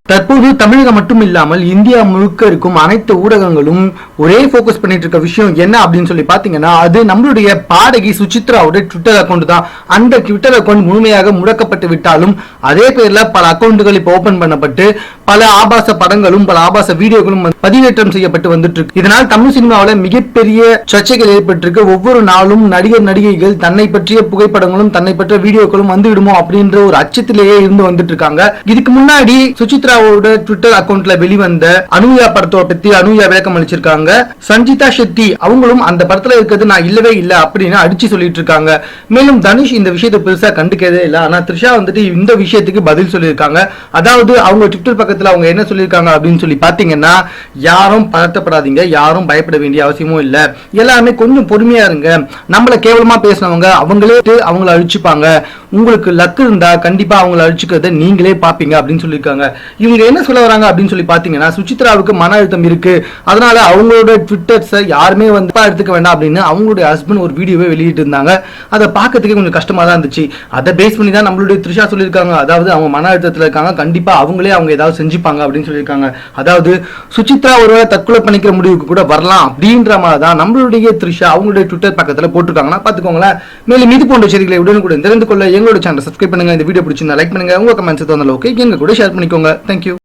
தற்போது தமிழகம் மட்டும் இல்லாமல் இந்தியா முழுக்க இருக்கும் அனைத்து ஊடகங்களும் ஒரே போக்கஸ் பண்ணிட்டு இருக்க விஷயம் என்ன அப்படின்னு சொல்லி பாத்தீங்கன்னா, அது நம்மளுடைய பாடகி சுசித்ராவோட ட்விட்டர் அக்கௌண்ட் தான். அந்த ட்விட்டர் அக்கௌண்ட் முழுமையாக முடக்கப்பட்டு விட்டாலும் அதே பேர்ல பல அக்கௌண்ட்டுகள் இப்போ ஓபன் பண்ணப்பட்டு பல ஆபாச படங்களும் பல ஆபாச வீடியோக்களும் பதிவேற்றம் செய்யப்பட்டு வந்துட்டு இருக்கு. இதனால் தமிழ் சினிமாவில் மிகப்பெரிய சர்ச்சைகள் ஏற்பட்டிருக்கு. ஒவ்வொரு நாளும் நடிகர் நடிகைகள் தன்னை பற்றிய புகைப்படங்களும் தன்னை பற்றிய வீடியோக்களும் வந்து விடுமோ அப்படின்ற ஒரு அச்சத்திலேயே இருந்து வந்துட்டு இருக்காங்க. இதுக்கு முன்னாடி சுசித்ரா ட்விட்டர் அக்கவுண்ட்ல வெளிவந்த அனுயா படத்தை பத்தி அனுயா விளக்கம் அளிச்சிருக்காங்க. சஞ்சிதா ஷெட்டி அவங்களும் அந்த படத்துல இருக்கிறது நான் இல்லவே இல்லை அப்படின்னு அடிச்சு சொல்லிட்டு இருக்காங்க. மேலும் தனுஷ் இந்த விஷயத்தை பெருசா கண்டுக்கவே இல்லை. ஆனா த்ரிஷா வந்துட்டு இந்த விஷயத்துக்கு பதில் சொல்லியிருக்காங்க. அதாவது அவங்க ட்விட்டர் பக்கத்துல அவங்க என்ன சொல்லியிருக்காங்க அப்படின்னு சொல்லி பாத்தீங்கன்னா, யாரும் பதட்டப்படாதீங்க, யாரும் பயப்பட வேண்டிய அவசியமும் இல்லை, எல்லாருமே கொஞ்சம் பொறுமையா இருங்க, நம்மள கேவலமா பேசினவங்க அவங்களே அவங்கள அழிச்சுப்பாங்க, உங்களுக்கு லக்கு இருந்தா கண்டிப்பா அவங்கள அழிச்சுக்கிறத நீங்களே பாப்பீங்க அப்படின்னு சொல்லியிருக்காங்க. இவங்க என்ன சொல்ல வராங்க அப்படின்னு சொல்லி பாத்தீங்கன்னா, சுசித்ராவுக்கு மன அழுத்தம் இருக்கு, அதனால அவங்களோட ட்விட்டர்ஸை யாருமே வந்து எடுத்துக்க வேண்டாம் அப்படின்னு அவங்களுடைய ஹஸ்பண்ட் ஒரு வீடியோவை வெளியிட்டு இருந்தாங்க. அதை பார்க்கறதுக்கு கொஞ்சம் கஷ்டமா தான் இருந்துச்சு. அதை பேஸ் பண்ணி தான் நம்மளுடைய த்ரிஷா சொல்லியிருக்காங்க. அதாவது அவங்க மன அழுத்தத்தில் இருக்காங்க, கண்டிப்பா அவங்களே அவங்க ஏதாவது செஞ்சுப்பாங்க அப்படின்னு சொல்லியிருக்காங்க. அதாவது சுசித்ரா ஒருவேளை தற்கொலை பண்ணிக்கிற முடிவுக்கு கூட வரலாம் அப்படின்ற மாதிரி தான் நம்மளுடைய த்ரிஷா அவங்களுடைய ட்விட்டர் பக்கத்தில் போட்டிருக்காங்கன்னா பாத்துக்கோங்களேன். மேலும் இது போன்ற செய்திகளை உடனுக்குடன் தெரிந்து கொள்ள எங்களோட சேனல் சப்ஸ்கிரைப் பண்ணுங்க. இந்த வீடியோ பிடிச்சிருந்தா லைக் பண்ணுங்க, உங்க கமெண்ட்ஸ் தோணல ஓகே எங்க கூட ஷேர் பண்ணிக்கோங்க. தேங்க்யூ.